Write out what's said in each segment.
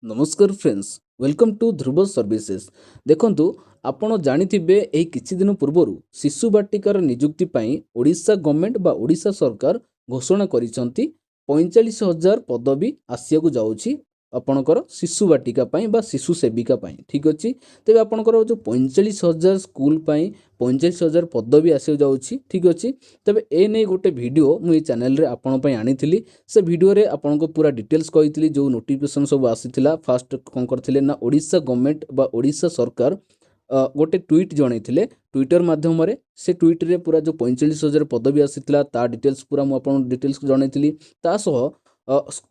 नमस्कार friends, welcome to Dhruv services. देखंतु आपण जानिथिबे एही किछि दिन पूर्वरु शिशु बाटिकार नियुक्ति पई ओडिशा गवर्नमेंट बा ओडिशा सरकार घोषणा करिसंती 45,000 पदवी आसियाकु जाउछि आपणकर शिशु बाटिका पई बा शिशु सेविका पई। ठीक अछि, तेबे आपणकर जो 45,000 स्कूल पई 45,000 पदवी आसिया जाउछि। ठीक अछि, तेबे ए नै गोटे वीडियो मु ए चैनल रे आपण पई आनिथिली। से वीडियो रे आपण को पूरा डिटेल्स कहितली, जो नोटिफिकेशन सब आसीथिला फास्ट कोन करथिले ना ओडिशा गवर्नमेंट बा ओडिशा सरकार गोटे ट्वीट जनइथिले ट्विटर माध्यम रे। से ट्वीट रे पूरा जो 45,000 पदवी आसीथिला ता डिटेल्स पूरा मु आपण डिटेल्स जनइथिली। ता सह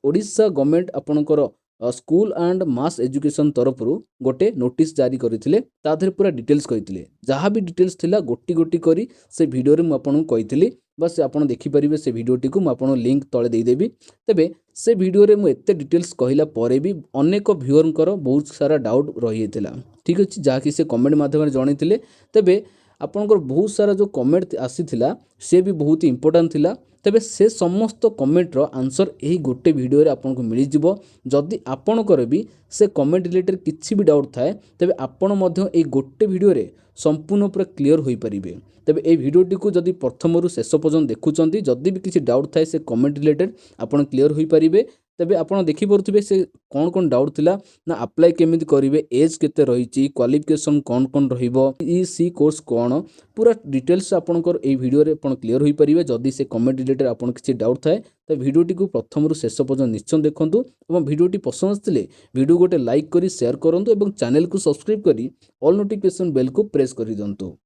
ओडिशा गवर्नमेंट आपणकर स्कूल एंड मास एजुकेशन तरफरु गोटे नोटिस जारी करथिले, ता धरे पूरा डिटेल्स कहिथिले। जहाँ भी डिटेल्स थिला गोटी गोटी करी से वीडियो रे मु आपण कहिथिली। बस आपण देखि परिबे से वीडियो टी को मु आपण लिंक तळे देई देबी। तेबे से वीडियो रे मु एते डिटेल्स कहिला परे भी अनेक व्यूअरंकर बहुत सारा डाउट रही थिला। ठीक अछि, जहा कि से कमेंट माध्यम जणैथिले। तेबे आपनकर बहुत सारा जो कमेंट आसीथिला से भी बहुत इंपोर्टेंट थिला। तेबे से समस्त कमेंट रो आंसर एही गोटे वीडियो रे आपनको मिली जिवो। जदि आपनकर भी से कमेंट रिलेटेड किछि भी डाउट थाए तेबे आपण मध्य एही गोटे वीडियो रे संपूर्ण पूरा क्लियर होई परिबे। तेबे ए वीडियो टी को जदि प्रथमरु शेष पर्यंत देखुचंती, जदि भी किछि डाउट थाए से कमेंट रिलेटेड आपण क्लियर होई परिबे। तेबे आपण देखि परुथिबे से कोन कोन डाउट थिला ना अप्लाई केमिति करिवे, एज केते रहिछि, क्वालिफिकेशन कोन कोन रहिबो, ईसी कोर्स कोन, पूरा डिटेल्स आपनकर ए वीडियो रे आपण क्लियर होई परिबे। जदि से कमेंट रिलेटेड आपण किछि डाउट थाए त वीडियो टी को प्रथमरु शेष पर्यंत निश्चय देखंतु एवं वीडियो टी पसंद आथिले वीडियो गोटे लाइक करी शेयर करंतु एवं चैनल को सब्सक्राइब करी ऑल नोटिफिकेशन बेल को प्रेस करि दंतु।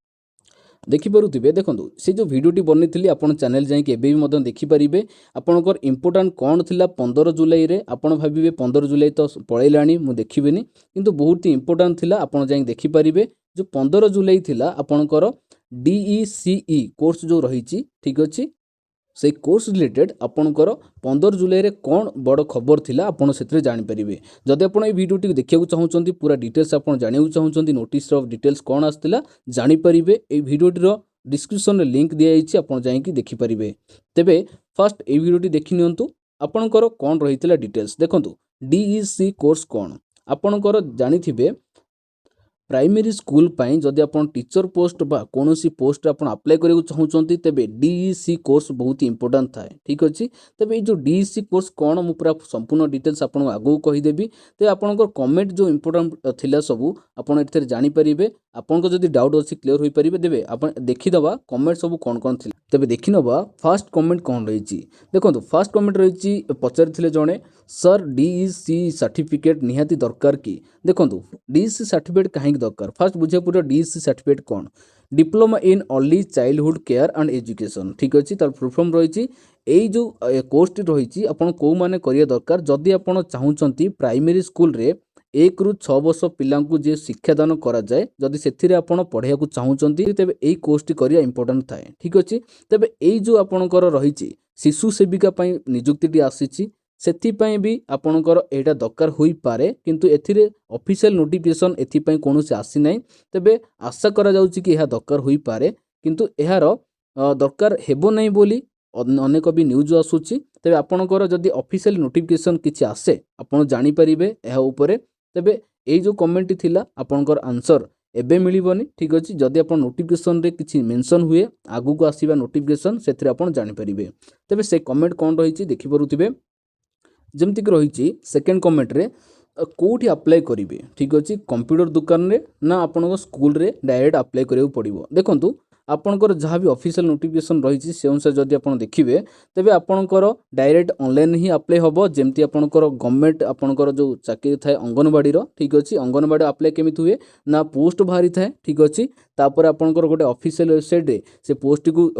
देखि परुथिबे देखंतु से जो वीडियो टी बनिथिली आपण चैनल जाई के एबे भी मदन देखि परिबे। आपनकर इंपोर्टेंट कोन थिला 15 जुलाई रे, आपण भाबिबे 15 जुलाई तो पळैलाणी मु देखिबेनी, किंतु बहुत ही इंपोर्टेंट थिला आपण जाई देखि परिबे। जो 15 जुलाई थिला आपनकर डीईसीई कोर्स जो रहिछि। ठीक अछि, से कोर्स रिलेटेड आपनकर 15 जुलाई रे कोन बड़ खबर थिला आपण सेतरे जानि परिबे। जदि आपण ए वीडियो टी देखियाकू चाहुचंती, पूरा डिटेल्स आपण जानियाकू चाहुचंती, नोटिस ऑफ डिटेल्स कोन आस्तिला जानि परिबे, ए वीडियो टी रो डिस्क्रिप्शन रे लिंक दिया आइछि, आपण जाई कि देखि परिबे। तेबे फर्स्ट ए वीडियो टी देखि नियंतु आपनकर कोन रहितला डिटेल्स देखंतु। डीईसी कोर्स कोन आपनकर जानिथिबे, प्राइमरी स्कूल पाई जदि आपण टीचर पोस्ट बा कोनोसी पोस्ट आपण अप्लाई करियो चाहुचंती तेबे डीईसी कोर्स बहुत ही इंपोर्टेंट थाए। ठीक अछि, तेबे ए जो डीईसी कोर्स कोन मु पूरा संपूर्ण डिटेल्स आपण आगु कहि देबी। ते आपनकर कमेंट जो इंपोर्टेंट थिला सब आपण एथरे जानि परिबे। आपनको जदि डाउट अछि क्लियर होई परिबे। देबे आपण देखि दबा कमेंट सब कोन कोन थिला। तेबे देखि नबा फर्स्ट कमेंट कोन रहिछि। देखंतु फर्स्ट कमेंट रहिछि, पचारिथिले जणे सर डीईसी सर्टिफिकेट निहाती दरकार कि। देखंतु डीईसी सर्टिफिकेट काहे दरकार फास्ट बुझे पूरा। DEC certificate cone, diploma in early childhood care and education. ठीक अछि, तार फुल फॉर्म रहिछि। एई जो कोर्स टी रहिछि आपण को माने करिया दरकार, जदि आपण चाहुचंती प्राइमरी स्कूल रे 1 रु 6 वर्ष पिलांकु जे शिक्षादान करा जाय, जदि सेथिरे आपण पढिया को चाहुचंती तेबे एई कोर्स टी करिया इंपोर्टेंट थाए। ठीक अछि, तेबे एई जो आपणकर रहिछि शिशु सेविका पई नियुक्ति टी आसीछि, सेथि पई भी आपणकर एटा दरकार होई पारे, किंतु एथिरे ऑफिशियल नोटिफिकेशन एथि पई कोनोसी आसी नै। तेबे आशा करा जाउछि कि एहा दरकार होई पारे, किंतु एहार दरकार हेबो नै बोली अनेक भी न्यूज आसुछि। तेबे आपणकर जदि ऑफिशियल नोटिफिकेशन किछि आसे आपण जानि परिबे एहा ऊपरे। तेबे एई जो कमेंट थिला आपणकर आंसर एबे मिलिबोनी। ठीक अछि, जदि आपण नोटिफिकेशन रे किछि मेंशन हुए आगु को आसीबा नोटिफिकेशन सेथरे आपण जानि परिबे। तेबे से कमेंट कोन रहिछि देखि परुथिबे। जेमति कि रहिछि सेकंड कमेंट रे कोठी अप्लाई करिवे। ठीक अछि, कंप्यूटर दुकान रे ना आपनको स्कूल रे डायरेक्ट अप्लाई करियो पड़िबो। देखंतु आपनकर जहाँ भी ऑफिशियल नोटिफिकेशन रहिछि से अनुसार जदि आपण देखिबे तेबे आपनकर डायरेक्ट ऑनलाइन ही अप्लाई हबो। जेमति आपनकर गवर्नमेंट आपनकर जो चाकरी थाए अंगनवाड़ी रो। ठीक अछि, अंगनवाड़ी अप्लाई केमिति हुए ना पोस्ट बाहरी थाए। ठीक अछि, तापर आपनकर गोटे ऑफिशियल वेबसाइट रे से पोस्ट को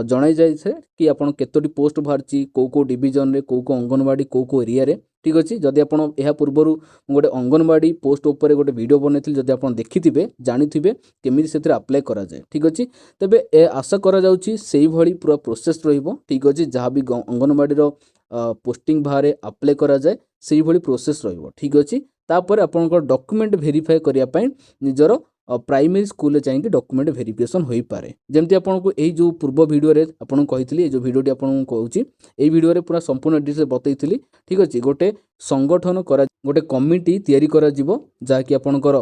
जणाई जाय छे कि आपण केतोटी पोस्ट बाहरछि, को डिवीजन रे, को अंगनवाड़ी, को एरिया रे। ठीक अछि, जदि आपण एहा पूर्वरु गोटे अंगनवाड़ी पोस्ट ऊपर गोटे वीडियो बनैथिल, जदि आपण देखिथिबे जानिथिबे केमिति सेथरे अप्लाई करा जाय। ठीक अछि, तेबे ए आशा करा जाउछि सेही भली पूरा प्रोसेस रहिबो। ठीक अछि, जहाँ भी अंगनवाड़ी रो पोस्टिंग बाहरे अप्लाई करा जाय सेही भली प्रोसेस रहिबो। ठीक अछि, तापर आपनकर डॉक्यूमेंट वेरीफाई करिया पई निजर प्राइमरी स्कूल रे जाइके डॉक्यूमेंट वेरिफिकेशन होई पारे। जेमति आपनको एही जो पूर्व वीडियो रे आपन कहितली, ए जो वीडियो टी आपन कहउछि एही वीडियो रे पूरा संपूर्ण डिटेल्स बतैथिली। ठीक अछि, गोटे संगठन करा गोटे कमिटी तैयारी करा जिवो जाकि आपणकर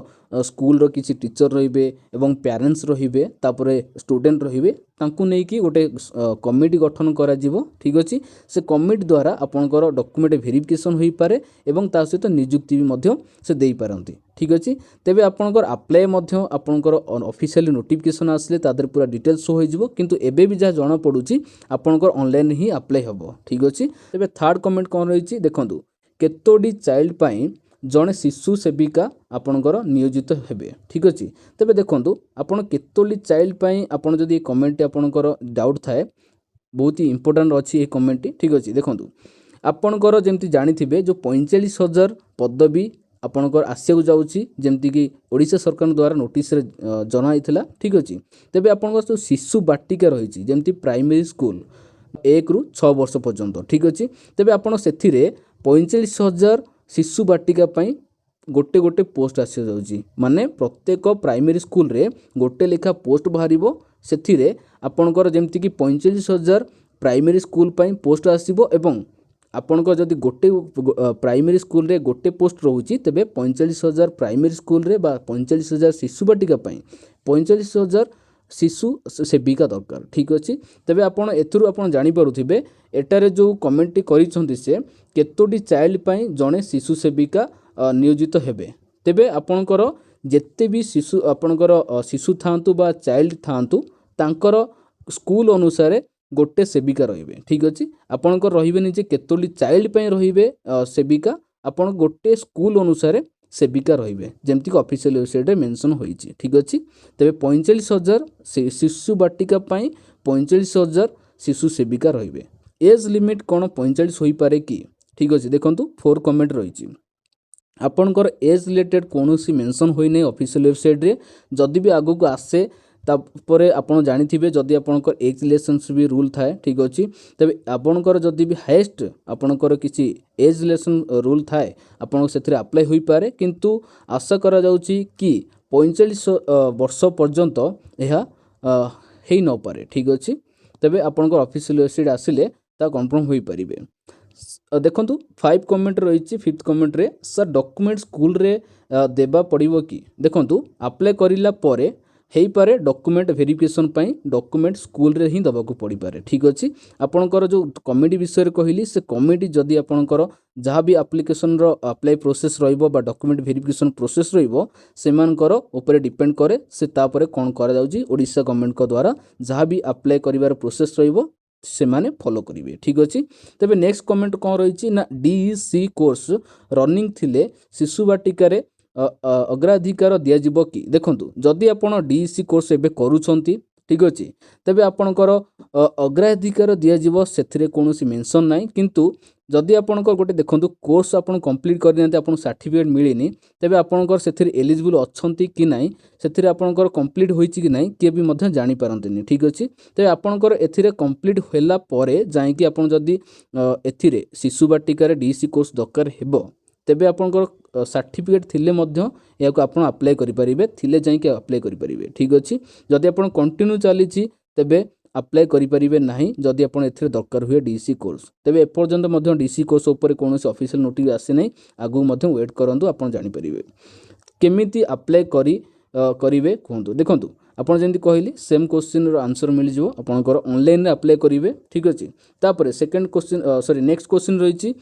स्कूल रो किछि टीचर रहिबे एवं पेरेंट्स रहिबे तापरे स्टूडेंट रहिबे तांकु नै कि गोटे कमिटी गठन करा जिवो ठीक अछि से कमिटी द्वारा आपणकर डॉक्यूमेंट वेरिफिकेशन होई पारे एवं ता सहित नियुक्ति भी मध्य से देई पारंती ठीक अछि तेबे आपणकर अप्लाई मध्य आपणकर ऑफिशियल नोटिफिकेशन आसले तादर पूरा डिटेल्स शो होई जिवो किंतु एबे भी जा जणा पडुची आपणकर ऑनलाइन ही अप्लाई हबो ठीक अछि तेबे थर्ड कमेंट कोन रहिछि देखंतु केतोडी चाइल्ड पाई जड़े शिशु सेविका आपणकर नियोजित हेबे ठीक अच्छे तेबे देखंतु आपण केतोली चाइल्ड पाई आपण जदि कमेंट आपणकर डाउट थाए बहुत ही इंपोर्टेंट अच्छी ये कमेंट ठीक अच्छे देखंतु आपणकर जेमती जानिथिबे जो 45,000 पदवी आपणकर आसिया जाउची जेमती कि ओडिशा सरकार द्वारा नोटिस रे जनाइथिला ठीक अच्छे तेबे आपणकर जो शिशु बाटिका रहिछि जेमती प्राइमरी स्कूल 1 रु 6 वर्ष पर्यंत ठीक अच्छे तेबे आपण सेथिरे 45,000 शिशु बाटिका पाई गोटे गोटे पोस्ट आसी जाउची माने प्रत्येक प्राइमरी स्कूल रे गोटे लेखा पोस्ट बाहरिबो सेथिरे आपणकर जेमती कि 45,000 प्राइमरी स्कूल पाई पोस्ट आसीबो एवं आपणकर जदि गोटे प्राइमरी स्कूल रे गोटे पोस्ट रहउची तेबे 45,000 प्राइमरी स्कूल रे बा 45,000 शिशु बाटिका पाई 45,000 शिशु सेविका दरकार ठीक अच्छे तेबे आपण एथुरु आपण जानि पारुथिबे एटारे जो कमेंट करिसंती से केतोटी चाइल्ड पाई जणे शिशु सेविका नियोजित हेबे तेबे आपणकर जेते भी शिशु आपणकर शिशु थांतु बा चाइल्ड थांतु तांकर स्कूल अनुसार गोटे सेविका रहिबे ठीक अच्छे आपणकर रहिबेनी जे केतोली चाइल्ड पाई रहिबे सेविका आपण गोटे स्कूल अनुसार सेविका रहिबे जेमती कि ऑफिशियल वेबसाइट रे मेंशन होईची ठीक अछि तेबे 45,000 शिशु बाटिका पाई 45,000 शिशु सेविका रहिबे एज लिमिट कोन 45 होई पारे कि ठीक अछि देखंतु 4 कमेंट रहिची आपणकर एज रिलेटेड कोनोसी मेंशन होई नै ऑफिशियल वेबसाइट रे जदि भी आगु को आसे तापरे आपण जानिथिबे जदि आपणकर एज रिलेशनशिप भी रूल थाए ठीक अछि तबे आपणकर जदि भी हाईएस्ट आपणकर किछि एज रिलेशन रूल थाए आपण सेथिरे अप्लाई होई पारे किंतु आशा करा जाउची कि 45 वर्ष पर्यंत एहा हेई न पारे ठीक अछि तबे आपणकर ऑफिशियल वेबसाइट आसिले ता कंफर्म होई परिबे देखंतु 5 कमेंट रहिछि 5th कमेंट रे सर डॉक्यूमेंट स्कूल रे देबा पड़िबो कि देखंतु अप्लाई करिला परे हेई पारे डॉक्यूमेंट वेरिफिकेशन पाई डॉक्यूमेंट स्कूल रे ही दबाकू पड़ी पारे ठीक अछि आपणकर जो कमिटी विषय रे कहिली से कमिटी जदि आपणकर जहाँ भी एप्लिकेशन रो अप्लाई प्रोसेस रहिबो बा डॉक्यूमेंट वेरिफिकेशन प्रोसेस रहिबो सेमानकर ऊपर डिपेंड करे से तापरे कोन करा जाउची ओडिशा गवर्नमेंट को द्वारा जहाँ भी अप्लाई करिवार प्रोसेस रहिबो से माने फॉलो करिवे ठीक अछि तबे नेक्स्ट कमेंट कोन रहिछि ना डीईसी कोर्स रनिंग थिले शिशु बाटिका रे अग्राधिकार दिया जिवो कि देखंतु जदि आपण डीईसी कोर्स एबे करूछंती ठीक अछि तबे आपणकर अग्राधिकार दिया जिवो सेथिरे कोनोसी मेंशन नाही किंतु जदि आपणकर गोटे देखंतु कोर्स आपण कंप्लीट करनियंते आपण सर्टिफिकेट मिलिनी तबे आपणकर सेथिरे एलिजिबल अछंती कि नाही सेथिरे आपणकर कंप्लीट होईची कि नाही के भी मध्य जानि पारंतिनी ठीक अछि तबे आपणकर एथिरे कंप्लीट होला परे जाई कि आपण जदि एथिरे शिशु बाटिका रे डीईसी कोर्स दरकार हेबो तेबे आपणकर सर्टिफिकेट थिले मध्य याको आपण अप्लाई करि परिबे थिले जाई कि अप्लाई करि परिबे ठीक अछि जदि आपण कंटिन्यू चलीची तेबे अप्लाई करि परिबे नाही जदि आपण एथिरे दरकार हुए डीसी कोर्स तेबे एपर्यंत मध्य डीसी कोर्स ऊपर कोनोसी ऑफिशियल नोटिस आसे नै आगु मध्य वेट करंतु आपण जानि परिबे केमिति अप्लाई करिवे कहंतु देखंतु आपण जेंति कहली सेम क्वेश्चन रो आंसर मिल जिवो आपणकर ऑनलाइन रे अप्लाई करिवे ठीक अछि तापरे second question sorry next question रहिछि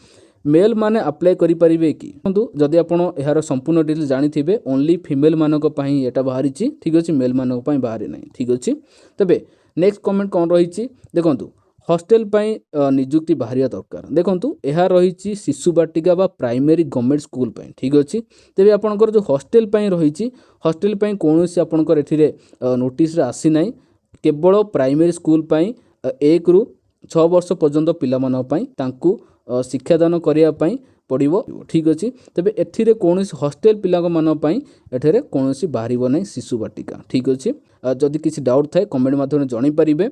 मेल माने अप्लाई करि परिबे कि देखंतु जदि आपण एहार संपूर्ण डिटेल जानिथिबे ओनली फीमेल मानक पई एटा बाहरिछि ठीक अछि मेल मानक पई बाहरि नै ठीक अछि तबे नेक्स्ट कमेंट कोन रहिछि देखंतु हॉस्टल पई नियुक्ति बाहरिया दरकार देखंतु एहा रहिछि शिशु बाटिका बा प्राइमरी गवर्नमेंट स्कूल पई ठीक अछि तेबे आपणकर जो हॉस्टल पई रहिछि हॉस्टल पई कोनोसी आपणकर एथिरे नोटिस रे आसी नै केवल प्राइमरी स्कूल पई 1 रु 6 वर्ष पर्यंत पिला मन पई तांकू शिक्षादान करिया पई पड़िबो ठीक अछि तबे एथिरे कोनोसी हॉस्टल पिला मन पई एठरे कोनोसी बाहरिबो नै शिशु बाटिका ठीक अछि जदि किछि डाउट थाए कमेंट माध्यम जणै परिबे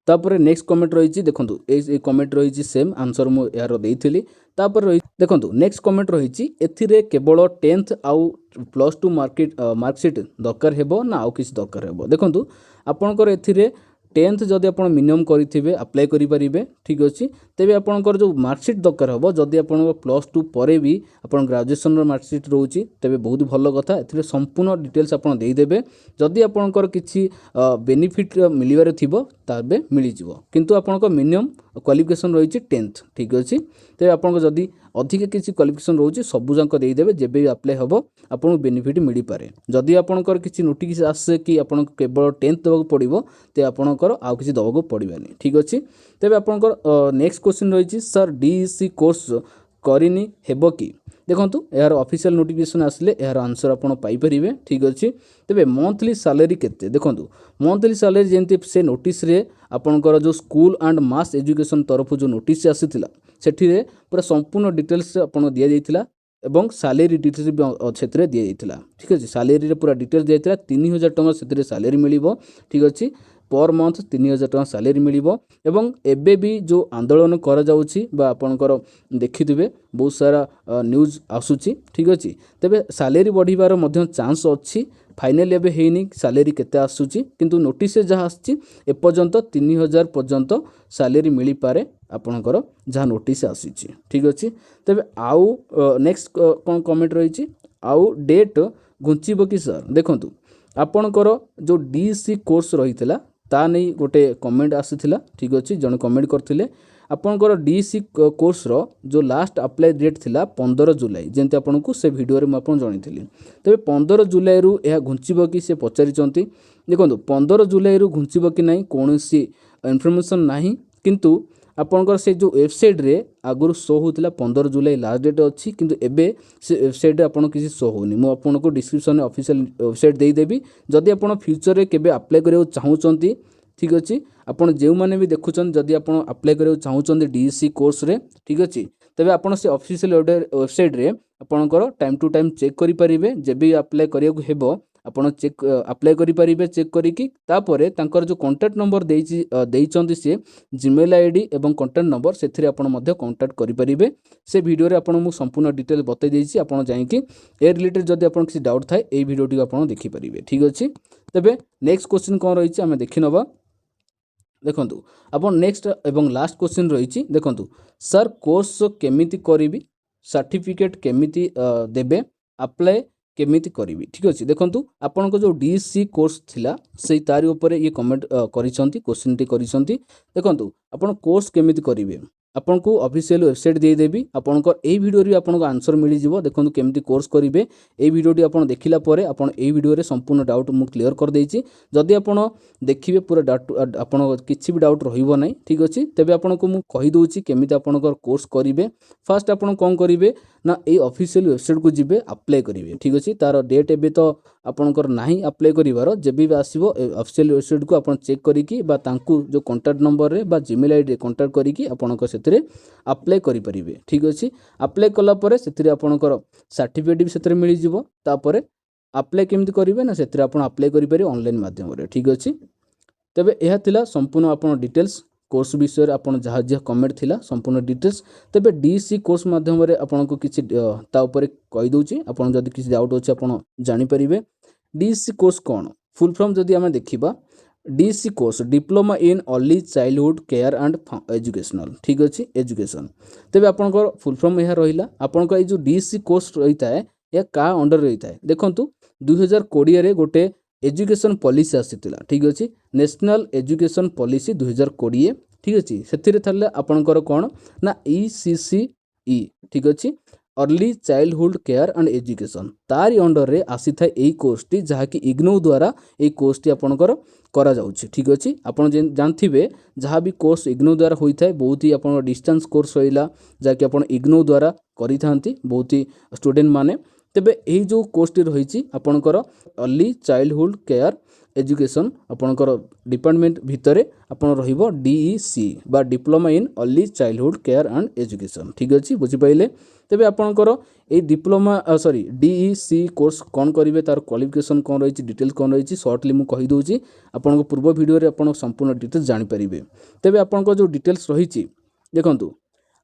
तापर नेक्स्ट कमेंट रहिछि देखंतु ए कमेंट रहिछि सेम आंसर मु यार देइथिली तापर रहि देखंतु नेक्स्ट कमेंट रहिछि एथिरे केवल 10th आउ +2 मार्कशीट दरकार हेबो ना आउ किछि दरकार हेबो देखंतु आपनकर एथिरे 10th जदि आप मिनिमम करेंगे अप्लाई करेंगे ठीक अच्छे तेज आपंकर जो मार्कसीट दरकार हम जदि आप +2 पर भी आप ग्रेजुएशन मार्कसीट रोचे तेज बहुत भल कथा ए संपूर्ण डिटेल्स आप देदेवे जदि आपंकर किसी बेनिफिट मिलबार थी तेज मिल किंतु आपंक मिनिमम क्वालिफिकेशन रही 10th ठीक अच्छे तेज आप जदि अधिक किसी क्वालिफिकेशन रोचे सबूक देदेवे जब भी अप्लाई हम आपको बेनिफिट मिल पारे जदि आपंकर किसी नोटिस आसे कि आपन केवल 10th देवाक पड़ो तो आपंकर आउ किसी देवाक पड़ानी ठीक अच्छे तेज आपंकर नेक्स्ट क्वेश्चन रही सर डीईसी कोर्स करनी हेब कि देखो यार ऑफिशियल नोटिफिकेशन आसले यार आंसर आप पाइपर ठीक अच्छे तेज मंथली सैलरी केते देखो मंथली सैलरी जमी से नोटिस रे आपंकर जो स्कूल एंड मास एजुकेशन तरफ जो नोटिस आसीला सेठिरे पूरा संपूर्ण डिटेल्स आपन दिया जाइथिला एवं सैलरी डिटेल्स भी क्षेत्र दि जाइथिला ठीक अच्छे सैलरी पूरा डिटेल्स दिया 3000 टଙ୍କା से सैलरी मिलिबो ठीक अच्छे पर मंथ 3000 टଙ୍କା सैलरी मिलिबो एवं एबे भी जो आंदोलन करा जाउछि बा आपनकर देखिथिबे बहुत सारा न्यूज आसुछि ठीक अच्छे तेबे सैलरी बढ़िबार मध्य चांस अच्छी फाइनल एबे हेनी सैलरी केते आसुछि किंतु नोटिस जहाँ आछि एपर्यंत 3000 पर्यंत सैलरी मिली पारे आपनकर जहाँ नोटिस आसीछि ठीक अच्छे तेबे आउ नेक्स्ट कौन कमेंट रही आउ डेट घुंचीब कि सर देखंतु आपनकर जो डीसी कोर्स रही ता नहीं गोटे कमेंट आसीथिला ठीक अच्छे जन कमेंट करथिले आपनकर डीसी कोर्स रो जो लास्ट अप्लाई डेट थिला 15 जुलाई जेंति आपनको से वीडियो रे म आपन जणिथिली तबे 15 जुलाई रु यह घुंचीब कि से पचारिचंती देखंतु 15 जुलाई रु घुंचीब कि नहीं कोनोसी इन्फॉर्मेशन नहीं किंतु आपनकर से जो वेबसाइट रे आगुर शो होतिला 15 जुलाई लास्ट डेट अच्छी किंतु एबे से वेबसाइट रे आपन किसी शो होनी मु आपनको डिस्क्रिप्शन में ऑफिशियल वेबसाइट दे देबी जदि आपन फ्यूचर रे केबे अप्लाई करियो चाहउचंती ठीक अच्छे आपन जो मैंने भी देखुन जदि आप अप्लाई करियो चाहउचंती डीसी कोर्स रे ठीक अच्छे तबे आपन से ऑफिशियल वेबसाइट रे आपनकर टाइम टू टाइम चेक करि परिबे जेबे अप्लाई करियो हेबो आपन चेक अप्लाई करि परिबे चेक करिकी तापरे तांकर जो कांटेक्ट नंबर देइचंती से जीमेल आईडी एवं कांटेक्ट नंबर सेथिरे आपन मध्य कांटेक्ट करि परिबे से वीडियो रे आपन मु संपूर्ण डिटेल बतै देइछि आपन जाईकी ए रिलेटेड जदि आपन किसी डाउट थाए ए वीडियो टी आपन देखि परिबे ठीक अछि तबे नेक्स्ट क्वेश्चन कोन रहिछि हमें देखि नबा देखंतु आपन नेक्स्ट एवं लास्ट क्वेश्चन रही देखंतु सर कोर्स केमिति करिवि सर्टिफिकेट केमिति देबे अप्लाई केमिति करिवि ठीक अछि देखंतु आपन को जो डीसी कोर्स थिला सेही तारि ऊपर ये कमेंट करिसंती क्वेश्चन टी करिसंती देखंतु आपन कोर्स केमिति करिवे आपन को ऑफिशियल वेबसाइट दे देबी आपनकर ए वीडियो रे आपन को आंसर मिली जिवो देखंतु केमिति कोर्स करिवे ए वीडियो टी आपन देखिला परे आपन ए वीडियो रे संपूर्ण डाउट मु क्लियर कर देइछि जदि आपन देखिबे पूरा डाउट आपन किछि भी डाउट रहिबो नै ठीक अछि तबे आपन को मु कहि दोछि केमिति आपनकर कोर्स करिवे फर्स्ट आपन कोन करिवे ना ए ऑफिशियल वेबसाइट को जिबे अप्लाई करिवे ठीक अछि तार डेट एबे तो आपनकर नाही अप्लाई करिवार जेबे भी आसीबो ऑफिशियल वेबसाइट को आपन चेक करिकी बा तांकु जो कांटेक्ट नंबर रे बा जीमेल आईडी रे कांटेक्ट करिकी आपनकर सेतरे अप्लाई करि परिबे ठीक अछि अप्लाई कला परे सेतरे आपनकर सर्टिफिकेट भी सेतरे मिली जिवो तापरे अप्लाई केमिति करिवे ना सेतरे आपन अप्लाई करि पारे ऑनलाइन माध्यम रे ठीक अछि तबे एहा थिला संपूर्ण आपन डिटेल्स कोर्स विषय आपन जहाँ जहाँ कमेंट थिला संपूर्ण डिटेल्स तबे डीसी कोर्स माध्यम रे आपन को किछि ता ऊपर कहि दोछि आपन जदि किछि डाउट अछि आपन जानि परिबे डीसी कोर्स कोन फुल फॉर्म जदि हम देखिबा DC course diploma in early childhood care and educational ठीक अछि एजुकेशन तबे आपन को फुल फॉर्म यह रहिला आपन को ए जो डीसी कोर्स रहिता है या का अंडर रहिता है देखंतु 2020 रे गोटे एजुकेशन पॉलिसी आसीतिला ठीक अछि नेशनल एजुकेशन पॉलिसी 2020 ठीक अछि सेथिरे थले आपनकर कोन ना ईसीसीई ठीक अछि early childhood care and education तारी अंडर रे आसी था एई कोर्स टी जहा कि इग्नो द्वारा एई कोर्स टी आपनकर करा जाउछि ठीक अछि आपन जानथिबे जहा भी कोर्स इग्नो द्वारा होई थाए बहुत ही आपन डिस्टेंस कोर्स होइला जा कि आपन इग्नो द्वारा करि थांती बहुत ही स्टूडेंट माने तेबे एही जो कोर्स टी रहिछि आपनकर अर्ली चाइल्डहुड केयर एजुकेशन आपनकर डिपार्टमेंट भितरे आपन रहिबो डीईसी बा diploma in early childhood care and education ठीक अछि बुझि पाइले तेबे आपनकर ए डिप्लोमा सॉरी डीईसी कोर्स कोन करिवे तार क्वालिफिकेशन कोन रहिछि डिटेल कोन रहिछि शॉर्टली मु कहि दोछि आपनको पूर्व वीडियो रे आपन संपूर्ण डिटेल्स जानि परिबे तेबे आपनको जो डिटेल्स रहिछि देखंतु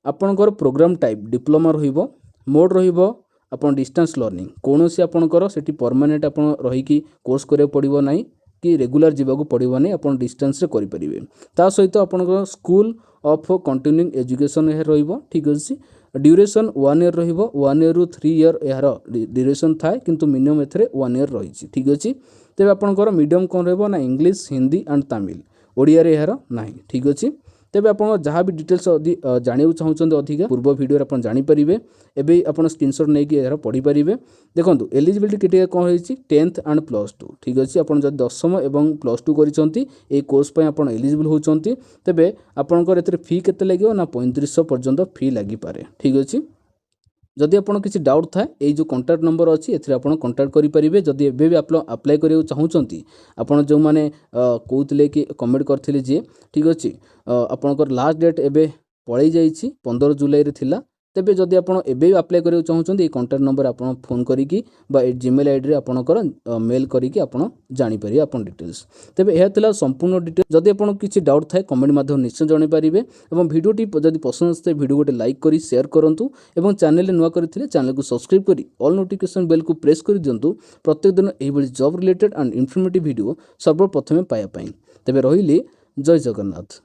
आपनकर प्रोग्राम टाइप डिप्लोमा रहिबो मोड रहिबो आपन डिस्टेंस लर्निंग कोनोसी आपनकर सेठी परमानेंट आपन रही कि कोर्स करे पड़िबो नाही कि रेगुलर जीवाक पड़ोनी आप डिस्टेंस करेंगे ता सहित आप स्कूल ऑफ कंटिन्यूइंग एजुकेशन यह ठीक अच्छे ड्यूरेशन 1 ईयर रहिबो 1 ईयर रु 3 ईयर यार ड्यूरेशन थाए किंतु मिनिमम एथरे 1 ईयर रही ठीक अच्छे तेज आपंकर मीडियम कौन रहा ना इंग्लीश हिंदी एंड तमिल ओडिया यार ना ठीक अच्छे तेज आप जहाँ भी डिटेल्स जानू चाहते अधिका पूर्व वीडियो आप जानीपारे एवं आप स्क्रीनशॉट नहीं यार पढ़ी पारे देखो एलिजिबिलिटी क्राइटेरिया कौन होती 10th एंड +2 ठीक अच्छे आप दशम और +2 कर कोर्स आप एलिजिबल होती तेज आपंकर फी के लगे ना 3500 पर्यंत फी लगिपारे ठीक अच्छे जदि आपन किसी डाउट था ये जो कॉन्टैक्ट नंबर अच्छी एथिरे आपन कॉन्टैक्ट करि परिबे जदि एबे भी आप अप्लाई करियो चाहूचंती आपन जो माने कहउतले कि कमेंट करथिले जे ठीक अछि आपनकर लास्ट डेट एबे पळै जाईछि 15 जुलाई रे थिला तेबे जदि आपन एबे अप्लाई करियो चाहूचंती ये कॉन्टैक्ट नंबर आपन फोन करिकि बा जीमेल आईडी रे आपनकर मेल करिकि आपन जानि परिबे आपन डिटेल्स तेबे एहा थिला संपूर्ण डिटेल जदि आपन किछि डाउट थाए कमेंट माध्यम निश्चय जणाई परिबे एवं वीडियोटी जदि पसंद आस्ते वीडियो गोटे लाइक करी शेयर करंतु एवं चैनल नुआ करथिले चैनल को सब्सक्राइब करी ऑल नोटिफिकेशन बेल को प्रेस कर दियंतु प्रत्येक दिन एही बळी job related and informative video सर्वप्रथमे पाया पई तेबे रहिली जय जगन्नाथ।